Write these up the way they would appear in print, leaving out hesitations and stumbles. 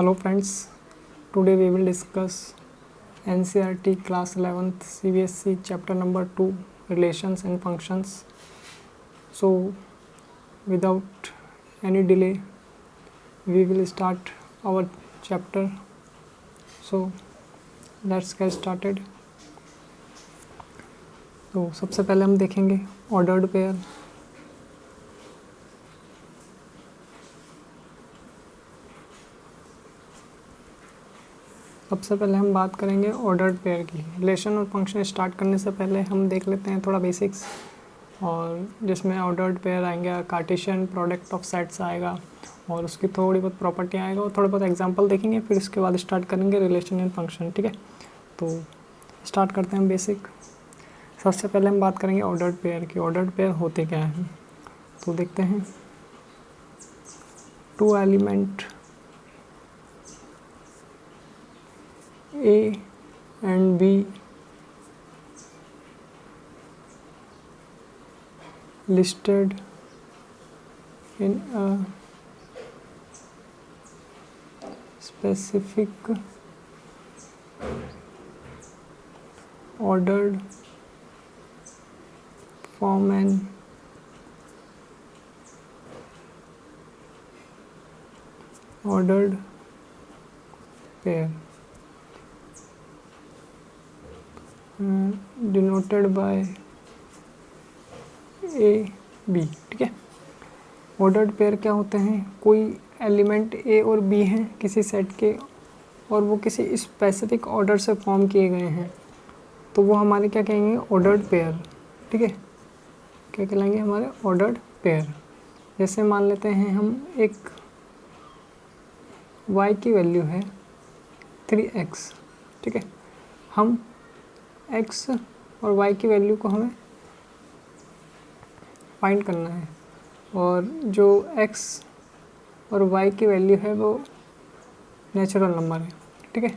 Hello friends, today we will discuss NCERT class 11th CBSE chapter number 2 relations and functions. So without any delay we will start our chapter. So let's get started. तो सबसे पहले हम देखेंगे ordered pair. सबसे पहले हम बात करेंगे ऑर्डर्ड पेयर की. रिलेशन और फंक्शन स्टार्ट करने से पहले हम देख लेते हैं थोड़ा बेसिक्स, और जिसमें ऑर्डर्ड पेयर आएंगे, कार्टेशियन प्रोडक्ट ऑफ सेट्स आएगा और उसकी थोड़ी बहुत प्रॉपर्टी आएगा और थोड़े बहुत एग्जांपल देखेंगे. फिर इसके बाद स्टार्ट करेंगे रिलेशन एंड फंक्शन. ठीक है, तो स्टार्ट करते हैं बेसिक. सबसे पहले हम बात करेंगे ऑर्डर्ड पेयर की. ऑर्डर्ड पेयर होते क्या हैं तो देखते हैं. Two element A and B listed in a specific ordered form and ordered pair denoted by A B. ठीक है, ऑर्डर्ड पेयर क्या होते हैं? कोई एलिमेंट A और B हैं किसी सेट के और वो किसी स्पेसिफिक ऑर्डर से फॉर्म किए गए हैं, तो वो हमारे क्या कहेंगे? Ordered pair. ठीक है, क्या कहलाएंगे? हमारे ऑर्डर्ड पेयर. जैसे मान लेते हैं हम एक y की वैल्यू है 3x. ठीक है, हम x और y की वैल्यू को हमें फाइंड करना है, और जो x और y की वैल्यू है वो नेचुरल नंबर है. ठीक है,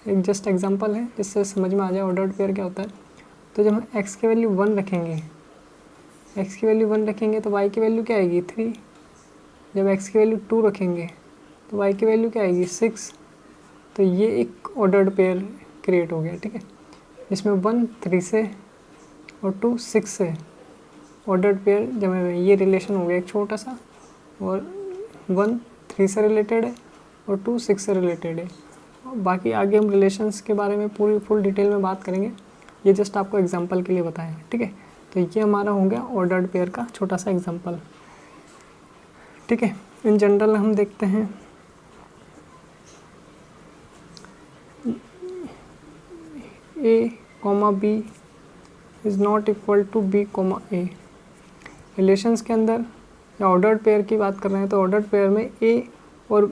एक जस्ट एग्जांपल है जिससे समझ में आ जाए ऑर्डर्ड पेयर क्या होता है. तो जब हम x की वैल्यू 1 रखेंगे, x की वैल्यू 1 रखेंगे तो y की वैल्यू क्या आएगी? 3. जब x की वैल्यू 2 रखेंगे तो y की वैल्यू क्या आएगी? 6. तो ये एक ऑर्डर्ड पेयर क्रिएट हो गया. ठीक है, इसमें 1 3 से और 2 6 से ऑर्डर्ड पेयर जमे हुए. ये रिलेशन हो गया एक छोटा सा, और 1 3 से रिलेटेड है और 2 6 से रिलेटेड है. बाकी आगे हम रिलेशंस के बारे में पूरी फुल डिटेल में बात करेंगे. ये जस्ट आपको एग्जांपल के लिए बताया है. ठीक है, तो ये हमारा हो गया ऑर्डर्ड पेयर का छोटा सा एग्जांपल. ठीक है, इन जनरल हम देखते हैं A, B is not equal to B, A. Relations के अंदर या ऑर्डर्ड पेयर की बात कर रहे हैं तो ऑर्डर्ड पेयर में A, B और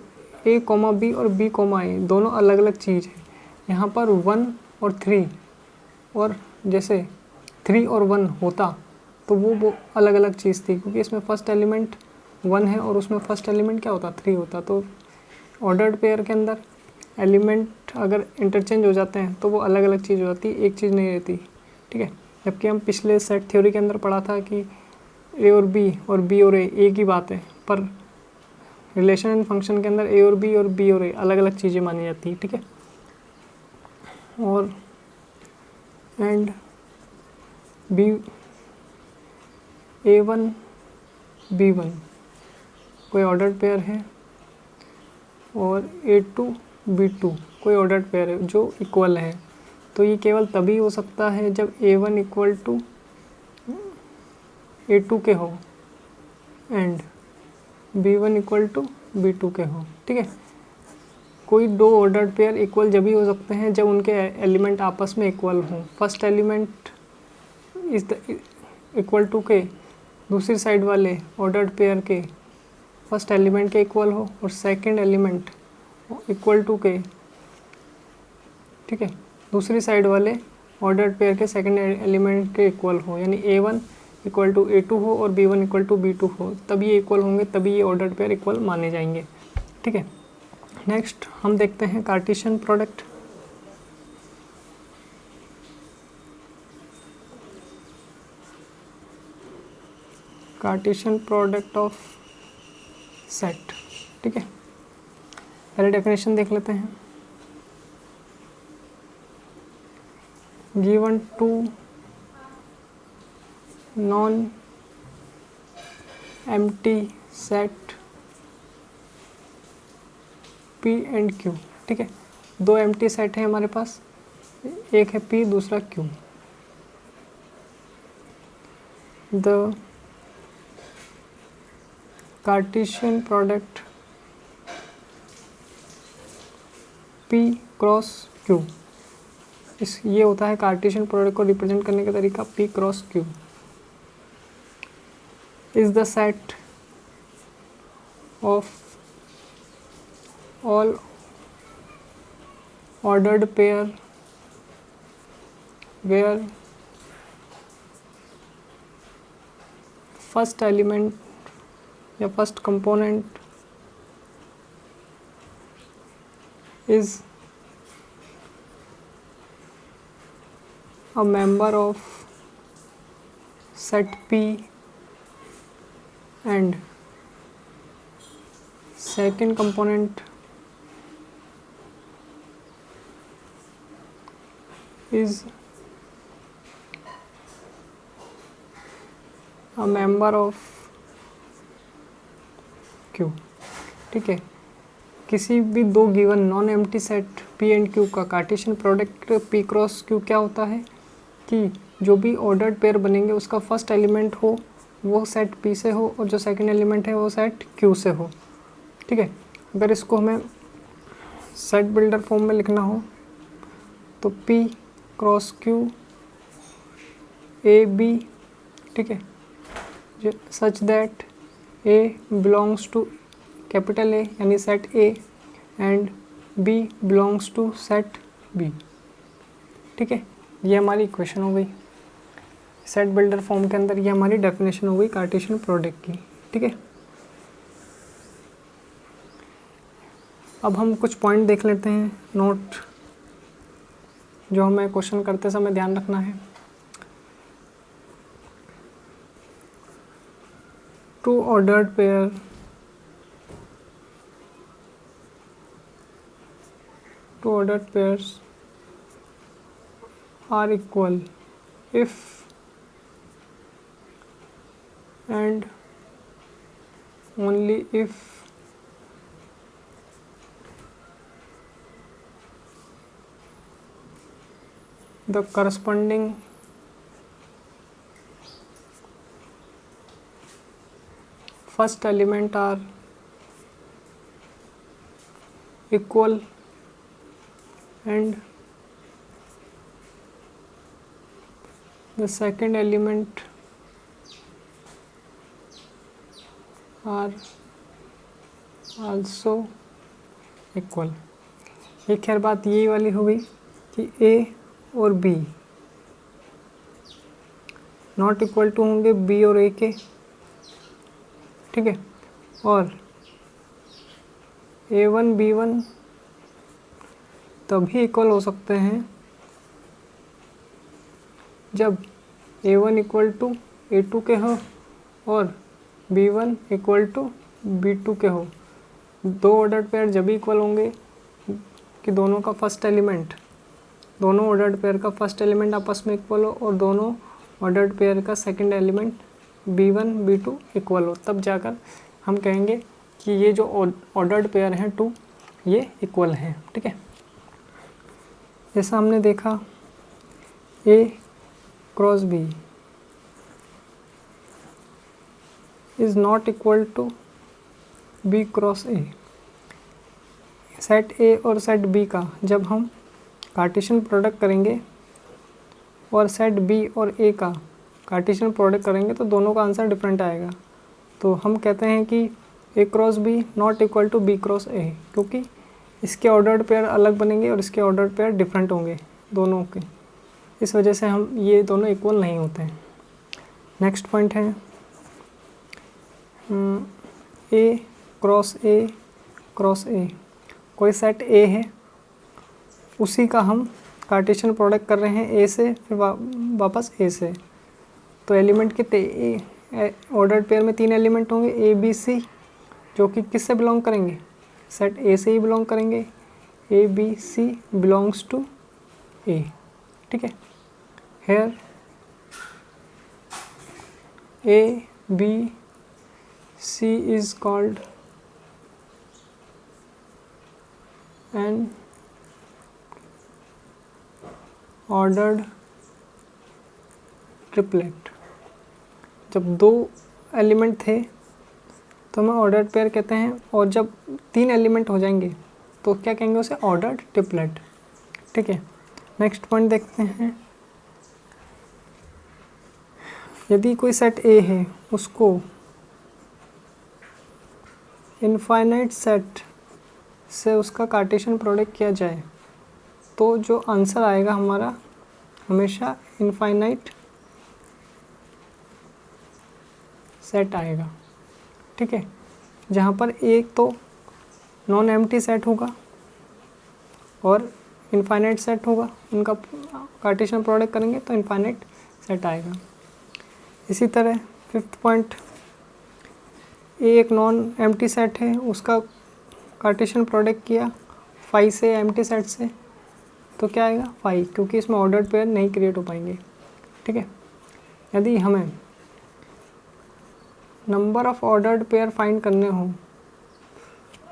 B, A दोनों अलग अलग चीज़ है. यहाँ पर 1 और 3, और जैसे 3 और 1 होता तो वो अलग अलग चीज़ थी, क्योंकि इसमें फर्स्ट एलिमेंट 1 है और उसमें फर्स्ट एलिमेंट क्या होता? 3 होता. तो ऑर्डर्ड पेयर के अंदर एलिमेंट अगर इंटरचेंज हो जाते हैं तो वो अलग अलग चीज़ हो जाती है, एक चीज़ नहीं रहती. ठीक है, जबकि हम पिछले सेट थ्योरी के अंदर पढ़ा था कि A और B और B और A एक ही बात है, पर रिलेशन एंड फंक्शन के अंदर A और B और B और A अलग अलग चीज़ें मानी जाती है. ठीक है, और एंड A1 B1 कोई ऑर्डर्ड पेयर है, और A2 B2 कोई ऑर्डर्ड पेयर है जो इक्वल है. तो ये केवल तभी हो सकता है जब A1 इक्वल टू A2 के हो and B1 equal to B2 के हो. ठीक है, कोई दो ऑर्डर्ड पेयर इक्वल जब ही हो सकते हैं जब उनके एलिमेंट आपस में इक्वल हों. First element is the equal to के दूसरी साइड वाले ऑर्डर्ड पेयर के फर्स्ट एलिमेंट के इक्वल हो, और सेकंड एलिमेंट इक्वल टू के, ठीक है, दूसरी साइड वाले ऑर्डर्ड पेयर के सेकंड एलिमेंट के इक्वल हो. यानी A1 इक्वल टू A2 हो और B1 इक्वल टू B2 हो, तभी ये इक्वल होंगे, तभी ये ऑर्डर्ड पेयर इक्वल माने जाएंगे. ठीक है, नेक्स्ट हम देखते हैं Cartesian product. Cartesian product of set. ठीक है, पहले डेफिनेशन देख लेते हैं। Given two non empty set P and Q, ठीक है। दो एम्प्टी सेट है हमारे पास, एक है P दूसरा Q। The Cartesian product P cross Q, ये होता है कार्टेशियन प्रोडक्ट को रिप्रेजेंट करने का तरीका P cross Q, is the set of all ordered pair where first element या first component is a member of set P and second component is a member of Q, ठीक है। किसी भी दो given non empty set P and Q का Cartesian product P cross Q क्या होता है कि जो भी ऑर्डर्ड पेयर बनेंगे उसका फर्स्ट एलिमेंट हो वो सेट P से हो और जो सेकंड एलिमेंट है वो सेट Q से हो, ठीक है। अगर इसको हमें सेट बिल्डर फॉर्म में लिखना हो तो P cross Q A B, ठीक है, such that A belongs to capital A यानी set A and B belongs to set B, ठीक है। ये हमारी इक्वेशन हो गई सेट बिल्डर फॉर्म के अंदर, ये हमारी डेफिनेशन हो गई कार्टेशियन प्रोडक्ट की, ठीक है। अब हम कुछ पॉइंट देख लेते हैं नोट जो हमें क्वेश्चन करते समय ध्यान रखना है। Two ordered pair pairs are equal if and only if the corresponding first element are equal and the second element are also equal। ये खैर बात यही वाली हो गई कि A और B नॉट इक्वल टू होंगे B और A के, ठीक है। और A1 B1 तभी इक्वल हो सकते हैं जब A1 इक्वल टू A2 के हो और B1 इक्वल टू B2 के हो। दो ऑर्डर्ड पेयर जब भी इक्वल होंगे कि दोनों का फर्स्ट एलिमेंट, दोनों ऑर्डर्ड पेयर का फर्स्ट एलिमेंट आपस में इक्वल हो और दोनों ऑर्डर्ड पेयर का second element B1 B2 equal हो, तब जाकर हम कहेंगे कि ये जो ऑर्डर्ड पेयर हैं 2 ये इक्वल हैं, ठीक है। जैसा हमने देखा A cross B is not equal to B cross A। Set A और सेट B का जब हम कार्टेशियन प्रोडक्ट करेंगे और सेट B और A का कार्टेशियन प्रोडक्ट करेंगे तो दोनों का आंसर डिफरेंट आएगा। तो हम कहते हैं कि A cross B not equal to B cross A, क्योंकि इसके ऑर्डर्ड पेयर अलग बनेंगे और इसके ऑर्डर्ड पेयर डिफरेंट होंगे दोनों के, इस वजह से हम ये दोनों इक्वल नहीं होते हैं। नेक्स्ट पॉइंट है A क्रॉस A। कोई सेट A है, उसी का हम कार्टेशियन प्रोडक्ट कर रहे हैं A से फिर वापस A से। तो एलिमेंट कितने ऑर्डर्ड पेयर में 3 एलिमेंट होंगे A B C, जो कि किससे बिलोंग करेंगे सेट ए से ही बिलोंग करेंगे, A B C belongs to A, ठीक है। Here A B C is called an ordered triplet. जब 2 एलिमेंट थे तो हमें ऑर्डर्ड पेयर कहते हैं, और जब 3 एलिमेंट हो जाएंगे तो क्या कहेंगे उसे, ऑर्डर्ड ट्रिपलेट, ठीक है। नेक्स्ट पॉइंट देखते हैं, यदि कोई सेट ए है उसको इनफाइनाइट सेट से उसका कार्टेशियन प्रोडक्ट किया जाए तो जो आंसर आएगा हमारा हमेशा इनफाइनाइट सेट आएगा, ठीक है। जहाँ पर एक तो नॉन एम्प्टी सेट होगा और इनफाइनाइट सेट होगा, उनका कार्टेशियन प्रोडक्ट करेंगे तो इनफाइनाइट सेट आएगा। इसी तरह 5th पॉइंट, ए एक नॉन एम्प्टी सेट है, उसका कार्टेशियन प्रोडक्ट किया फाई से, एम्प्टी सेट से, तो क्या आएगा फाई, क्योंकि इसमें ऑर्डर्ड पेयर नहीं क्रिएट हो पाएंगे, ठीक है। यदि हमें number of ordered pair find करने हो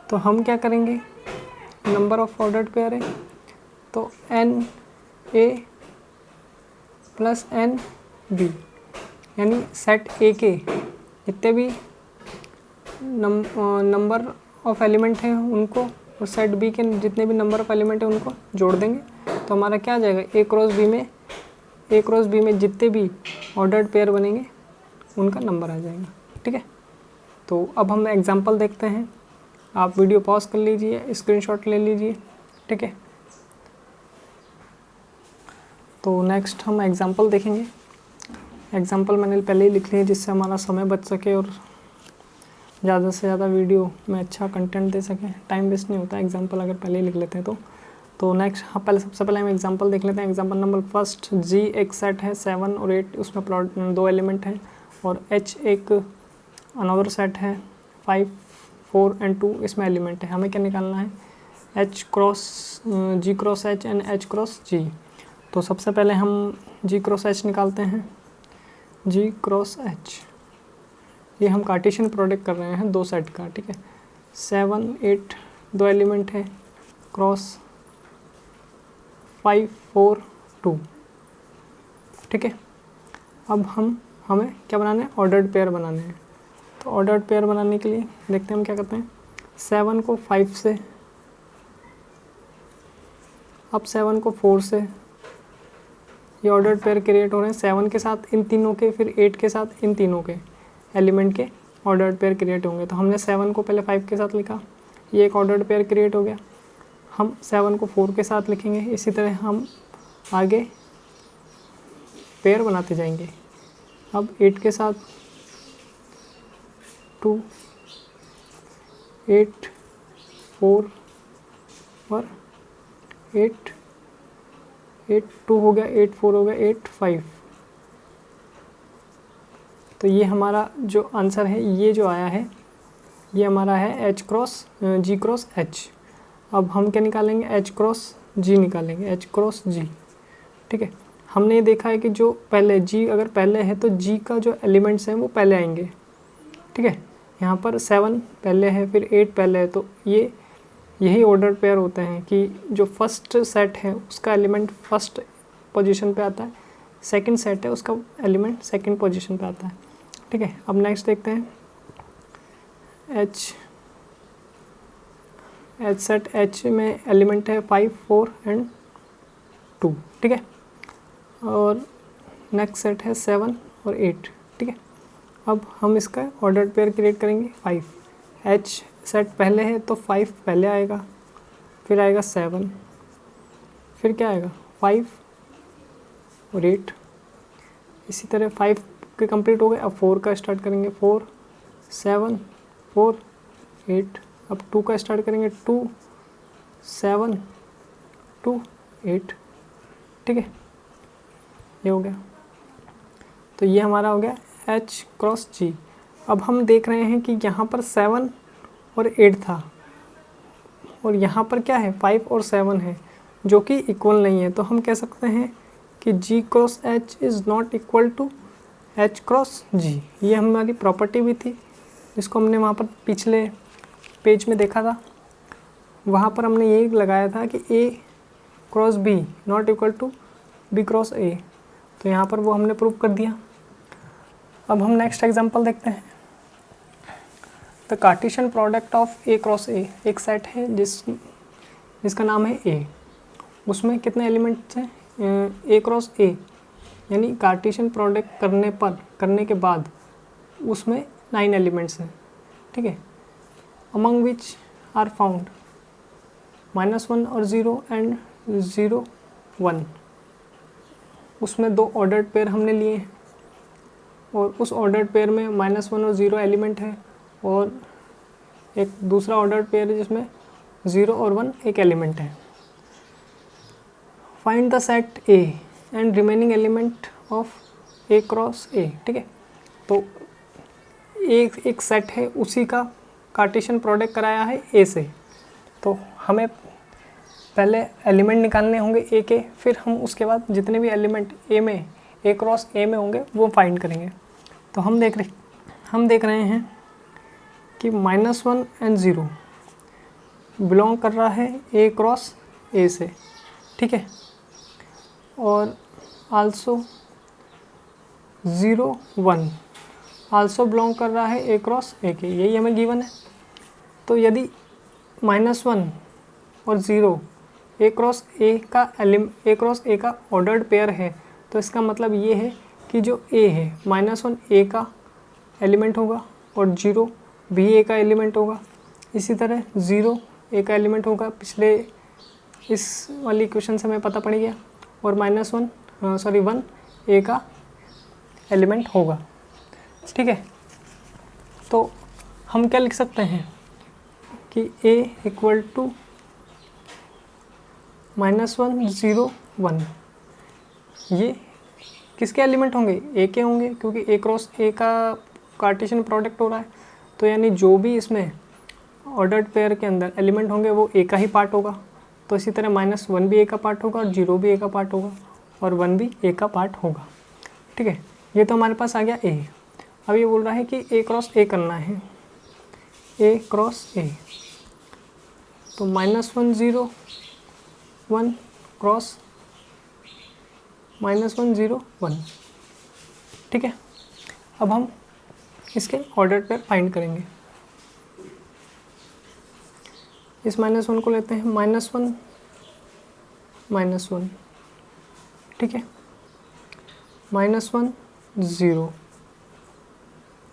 तो हम क्या करेंगे, नंबर ऑफ ऑर्डर्ड पेयर है तो n A plus n B, यानी सेट ए के जितने भी नंबर ऑफ एलिमेंट हैं उनको और सेट बी के जितने भी नंबर ऑफ एलिमेंट हैं उनको जोड़ देंगे तो हमारा क्या आ जाएगा, ए क्रॉस बी में जितने भी ऑर्डर्ड पेयर बनेंगे उनका नंबर आ जाएगा, ठीक है। तो अब हम एग्जांपल देखते हैं, आप वीडियो पॉज कर लीजिए, स्क्रीनशॉट ले लीजिए, ठीक है। तो नेक्स्ट हम एग्जांपल देखेंगे। एग्जांपल मैंने पहले ही लिख लिया जिससे हमारा समय बच सके और ज़्यादा से ज़्यादा वीडियो में अच्छा कंटेंट दे सके, टाइम वेस्ट नहीं होता एग्जांपल अगर पहले ही लिख लेते हैं तो नेक्स्ट हाँ सबसे पहले हम एग्जांपल देख लेते हैं। एग्जांपल नंबर फर्स्ट, जी एक सेट है 7 और 8, उसमें प्लॉट 2 एलिमेंट हैं, और एच एक अनदर सेट है 5, 4 एंड 2, इसमें एलिमेंट है। हमें क्या निकालना है, H cross G cross H and H cross G. तो सबसे पहले हम जी क्रॉस एच निकालते हैं, जी क्रॉस एच, ये हम कार्टेशियन प्रोडक्ट कर रहे हैं 2 सेट का, ठीक है। 7, 8 2 एलिमेंट है, क्रॉस 5, 4, 2, ठीक है। अब हमें क्या बनाना है, ऑर्डर्ड पेयर बनाने हैं। तो ऑर्डर्ड पेयर बनाने के लिए देखते हैं हम क्या करते हैं, 7 को 5 से, अब 7 को 4 से, ये ऑर्डर्ड पेयर क्रिएट हो रहे हैं 7 के साथ इन तीनों के, फिर 8 के साथ इन तीनों के एलिमेंट के ऑर्डर्ड पेयर क्रिएट होंगे। तो हमने 7 को पहले 5 के साथ लिखा, ये एक ऑर्डर्ड पेयर क्रिएट हो गया। हम 7 को 4 के साथ लिखेंगे, इसी तरह हम आगे पेयर बनाते जाएंगे। अब 8 के साथ 2, 8, 4 और 8, 8 2 हो गया, 8 4 हो गया, 8 5। तो ये हमारा जो आंसर है, ये जो आया है ये हमारा है H cross G cross H. अब हम क्या निकालेंगे, एच क्रॉस जी निकालेंगे, एच क्रॉस जी, ठीक है। हमने ये देखा है कि जो पहले जी अगर पहले है तो जी का जो एलिमेंट्स हैं वो पहले आएंगे, ठीक है। यहाँ पर 7 पहले है, फिर 8 पहले है, तो यही ऑर्डर पेयर होते हैं कि जो फर्स्ट सेट है उसका एलिमेंट फर्स्ट पोजीशन पे आता है, सेकंड सेट है उसका एलिमेंट सेकंड पोजीशन पे आता है, ठीक है। अब नेक्स्ट देखते हैं, एच सेट एच में एलिमेंट है 5, 4 एंड 2, ठीक है। और नेक्स्ट सेट है 7 और 8, ठीक है। अब हम इसका ऑर्डर्ड पेयर क्रिएट करेंगे 5, एच सेट पहले है तो 5 पहले आएगा, फिर आएगा 7, फिर क्या आएगा 5 और 8, इसी तरह 5 के कंप्लीट हो गए। अब 4 का स्टार्ट करेंगे, 4 7 4 8, अब 2 का स्टार्ट करेंगे, 2 7 2 8, ठीक है। ये हो गया, तो ये हमारा हो गया एच क्रॉस जी। अब हम देख रहे हैं कि यहाँ पर 7 और 8 था और यहाँ पर क्या है 5 और 7 है जो कि इक्वल नहीं है, तो हम कह सकते हैं कि G cross H is not equal to H cross G। ये हमारी प्रॉपर्टी भी थी जिसको हमने वहाँ पर पिछले पेज में देखा था। वहाँ पर हमने ये लगाया था कि A cross B not equal to B cross A, तो यहाँ पर वो हमने प्रूव कर दिया। अब हम नेक्स्ट एग्जांपल देखते हैं। The Cartesian product of A cross A, एक सेट है जिसका नाम है A, उसमें कितने एलिमेंट्स हैं A क्रॉस A, यानी कार्टेशियन प्रोडक्ट करने के बाद उसमें 9 एलिमेंट्स हैं, ठीक है। अमंग विच आर फाउंड -1 और 0 एंड 0 1, उसमें 2 ऑर्डर्ड पेयर हमने लिए हैं और उस ऑर्डर्ड पेयर में -1 और 0 एलिमेंट है और एक दूसरा ऑर्डर्ड पेयर है जिसमें 0 और 1 एक एलिमेंट है। Find the set A and remaining element of A cross A, ठीक है। तो एक सेट है, उसी का कार्टेशियन प्रोडक्ट कराया है A से, तो हमें पहले एलिमेंट निकालने होंगे A के, फिर हम उसके बाद जितने भी एलिमेंट A क्रॉस A में होंगे वो फाइंड करेंगे। तो हम देख रहे हैं कि -1 एंड 0 बिलोंग कर रहा है A क्रॉस A से, ठीक है, और आल्सो 0 1 आल्सो बिलोंग कर रहा है A क्रॉस A के, यही हमें गिवन है। तो यदि -1 और 0 A क्रॉस A का ऑर्डर्ड पेयर है, तो इसका मतलब ये है कि जो A है -1 A का एलिमेंट होगा और 0 भी A का एलिमेंट होगा, इसी तरह 0 A का एलिमेंट होगा, पिछले इस वाली इक्वेशन से हमें पता पड़ गया, और -1 A का एलिमेंट होगा, ठीक है। तो हम क्या लिख सकते हैं कि A इक्वल टू -1 0 1, ये किसके एलिमेंट होंगे A के होंगे, क्योंकि A क्रॉस A का कार्टेशियन प्रोडक्ट हो रहा है, तो यानी जो भी इसमें ऑर्डर्ड पेयर के अंदर एलिमेंट होंगे वो A का ही पार्ट होगा। तो इसी तरह -1 भी A का पार्ट होगा और 0 भी A का पार्ट होगा और 1 भी A का पार्ट होगा, ठीक है। ये तो हमारे पास आ गया A। अब ये बोल रहा है कि A क्रॉस A करना है, A क्रॉस A, तो -1 0 1 क्रॉस -1 0 1, ठीक है। अब हम इसके ऑर्डर पेयर फाइंड करेंगे। इस -1 को लेते हैं -1 -1, ठीक है, -1 0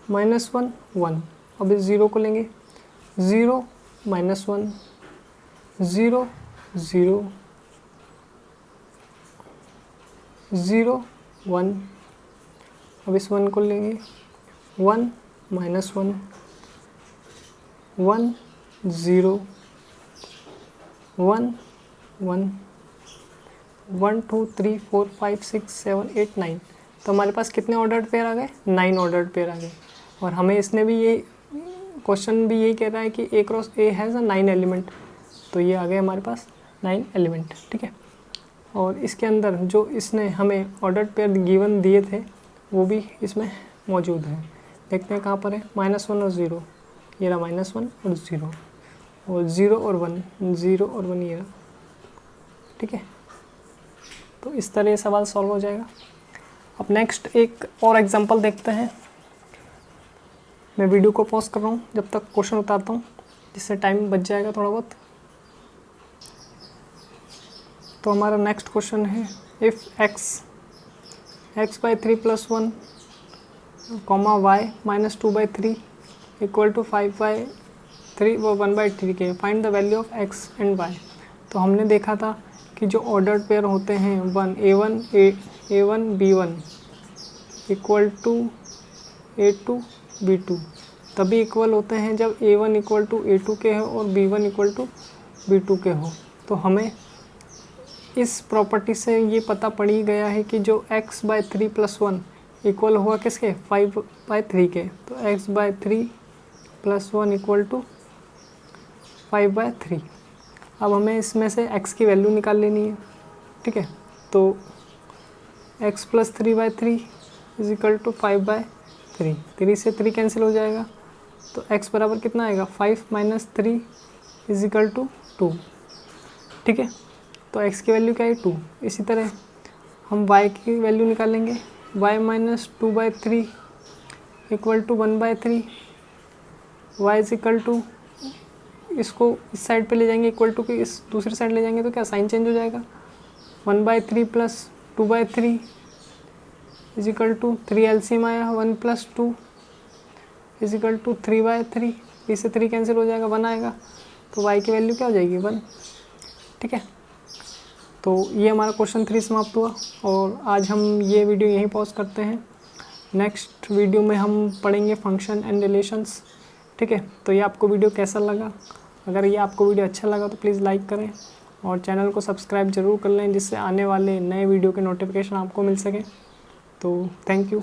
-1 1, अब इस 0 को लेंगे 0 -1 0 0 0 1, अब इस 1 को लेंगे 1 -1 1 0 1 1 1 2 3 4 5 6 7 8 9, तो हमारे पास कितने ऑर्डर्ड पेयर आ गए 9 ऑर्डर्ड पेयर आ गए। और हमें इसने भी ये क्वेश्चन भी यही कह रहा है कि A cross A has a 9 element, तो ये आ गए हमारे पास 9 एलिमेंट, ठीक है। और इसके अंदर जो इसने हमें ऑर्डर्ड पेयर गिवन दिए थे वो भी इसमें मौजूद है। देखते हैं कहाँ पर है, -1 और 0, ये रहा -1 और 0, और 0 और 1 0 और 1 ये रहा, ठीक है। तो इस तरह ये सवाल सॉल्व हो जाएगा। अब नेक्स्ट एक और एग्जांपल देखते हैं। मैं वीडियो को पॉज कर रहा हूँ जब तक क्वेश्चन उतारता हूँ, जिससे टाइम बच जाएगा थोड़ा बहुत। तो हमारा नेक्स्ट क्वेश्चन है, इफ़ x/3 + 1, y -2/3 = 5/3 व 1/3 के find the value of x and y। तो हमने देखा था कि जो ऑर्डर्ड पेयर होते हैं A1 B1 = A2 B2 तभी इक्वल होते हैं जब A1 = A2 के हो और B1 = B2 के हो। तो हमें इस प्रॉपर्टी से ये पता पड़ ही गया है कि जो x/3 + 1 इक्वल होगा किसके 5/3 के, तो x/3 + 1 = 5/3, अब हमें इसमें से x की वैल्यू निकाल लेनी है, ठीक है। तो x + 3/3 = 5/3, 3 से 3 कैंसिल हो जाएगा, तो x बराबर कितना आएगा, 5 - 3 = 2, ठीक है। तो x की वैल्यू क्या है, 2। इसी तरह हम y की वैल्यू निकालेंगे, y - 2/3 = 1/3, y = इसको इस साइड पे ले जाएंगे इक्वल टू की इस दूसरी साइड ले जाएंगे तो क्या साइन चेंज हो जाएगा, 1/3 + 2/3 = 3 LCM आया, 1 + 2 = 3/3, 3 से 3 कैंसिल हो जाएगा, 1 आएगा, तो y की वैल्यू क्या हो जाएगी, 1, ठीक है। तो ये हमारा क्वेश्चन 3 समाप्त हुआ और आज हम ये वीडियो यहीं पॉज करते हैं। नेक्स्ट वीडियो में हम पढ़ेंगे फंक्शन एंड रिलेशंस, ठीक है। तो ये आपको वीडियो कैसा लगा, अगर ये आपको वीडियो अच्छा लगा तो प्लीज़ लाइक करें और चैनल को सब्सक्राइब ज़रूर कर लें, जिससे आने वाले नए वीडियो के नोटिफिकेशन आपको मिल सके। तो थैंक यू।